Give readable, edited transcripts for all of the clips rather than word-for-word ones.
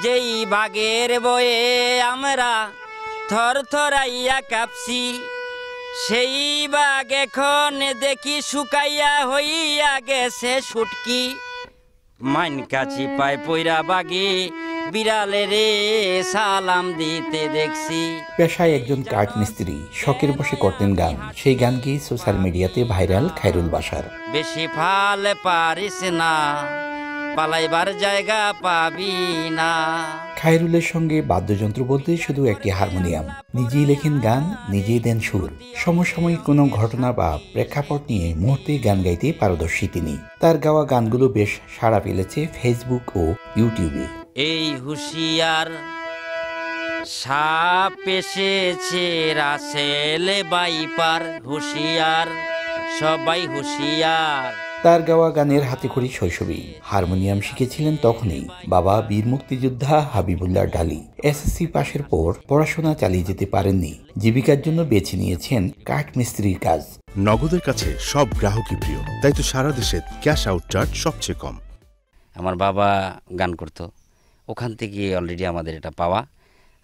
যেই বাগের বয়ে আমরা থর থরাইয়া কাঁপছি, সেই বাঘ এখন দেখি শুকাইয়া হইয়া গেছে শুটকি। মাইন কাছি পায় পইরা বাগে বিড়ালে রে সালাম দিতে দেখছি। পেশায় একজন কাঠ মিস্ত্রি, শখের বসে করতেন গান। সেই গানকে সোশ্যাল মিডিয়াতে ভাইরাল খায়রুল বাশার। বেশি ফালে পারিস না, পালাইবার জায়গা পাবি না। খায়রুলের সঙ্গে বাদ্যযন্ত্র বলতে শুধু একটি হারমোনিয়াম। নিজেই লেখেন গান, নিজেই দেন সুর। সমসাময়িক কোনো ঘটনা বা প্রেক্ষাপট নিয়ে মুহূর্তে গান গাইতে পারদর্শী তিনি। তার গাওয়া গানগুলো বেশ সাড়া ফেলেছে ফেসবুক ও ইউটিউবে। এই হুঁশিয়ার সাপ এসেছে রাসেল বাইপার, হুঁশিয়ার সবাই হুঁশিয়ার। তার গাওয়া গানের হাতেখড়ি শৈশবেই। হারমোনিয়াম শিখেছিলেন তখনই। বাবা বীর মুক্তিযোদ্ধা হাবিবুল্লাহ ডালি। এসএসসি পাশের পর পড়াশোনা চালিয়ে যেতে পারেননি। জীবিকার জন্য বেছে নিয়েছেন কাঠ মিস্ত্রির কাজ। নগদের কাছে সব গ্রাহকই প্রিয়, তাই তো সারা দেশে ক্যাশ আউট চার্জ সবচেয়ে কম। আমার বাবা গান করতো, ওখান থেকে অলরেডি আমাদের এটা পাওয়া।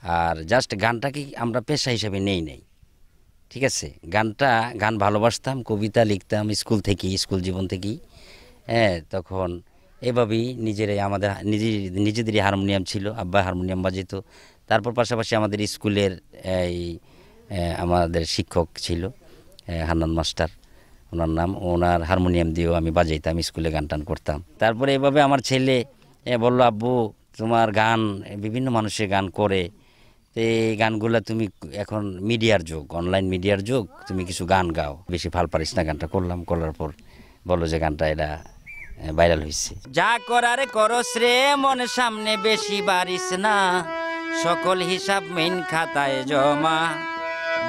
আর জাস্ট গানটাকে আমরা পেশা হিসেবে নেই, ঠিক আছে। গান ভালোবাসতাম, কবিতা লিখতাম স্কুল জীবন থেকেই। হ্যাঁ, তখন এভাবেই আমাদের নিজেদেরই হারমোনিয়াম ছিল, আব্বা হারমোনিয়াম বাজিত। তারপর পাশাপাশি আমাদের স্কুলের আমাদের শিক্ষক ছিল হান্নান মাস্টার, ওনার নাম। ওনার হারমোনিয়াম দিয়েও আমি বাজাইতাম, স্কুলে গান টান করতাম। তারপরে এভাবে আমার ছেলে বললো, আব্বু তোমার গান বিভিন্ন মানুষের গান করে, তো এই গানগুলো তুমি এখন মিডিয়ার যুগ, অনলাইন মিডিয়ার যুগ, তুমি কিছু গান গাও, বেশি ভাল পারিস না। গানটা করার পর বললো যে গানটা এটা ভাইরাল হয়েছে। যা করার করস রে মন সামনে বেশি বাড়িস না, সকল হিসাব মেইন খাতায় জমা।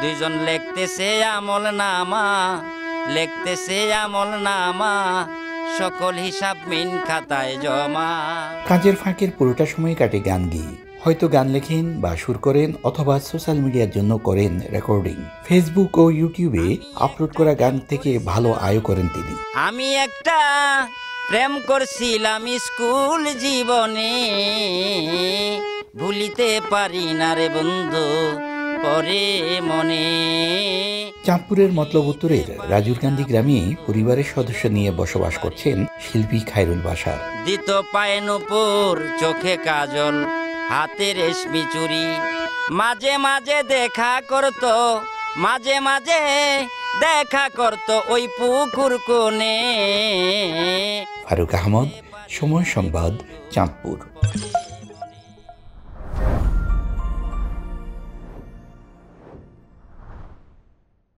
দুইজন লিখতেছে আমল নামা, সকল হিসাব মেইন খাতায় জমা। কাজের ফাঁকের পুরোটা সময় কাটে গান গেয়ে। হয়তো গান লেখেন বা সুর করেন, অথবা সোশ্যাল মিডিয়ার জন্য করেন রেকর্ডিং। ফেসবুক ও ইউটিউবে আপলোড করা গান থেকে ভালো আয় করেন তিনি। আমি একটা প্রেম করছিলাম স্কুল জীবনে, ভুলিতে পারি না রে বন্ধু পরে মনে। চাঁদপুরের মতলব উত্তরের রাজুরকান্দি গ্রামে পরিবারের সদস্য নিয়ে বসবাস করছেন শিল্পী খায়রুল বাশার। দিত পায়ে নূপুর, চোখে কাজল, হাতে রেশমি চুড়ি। মাঝে মাঝে দেখা করতো ওই পুকুর কোণে। ফারুক আহমদ, সময় সংবাদ, চাঁদপুর।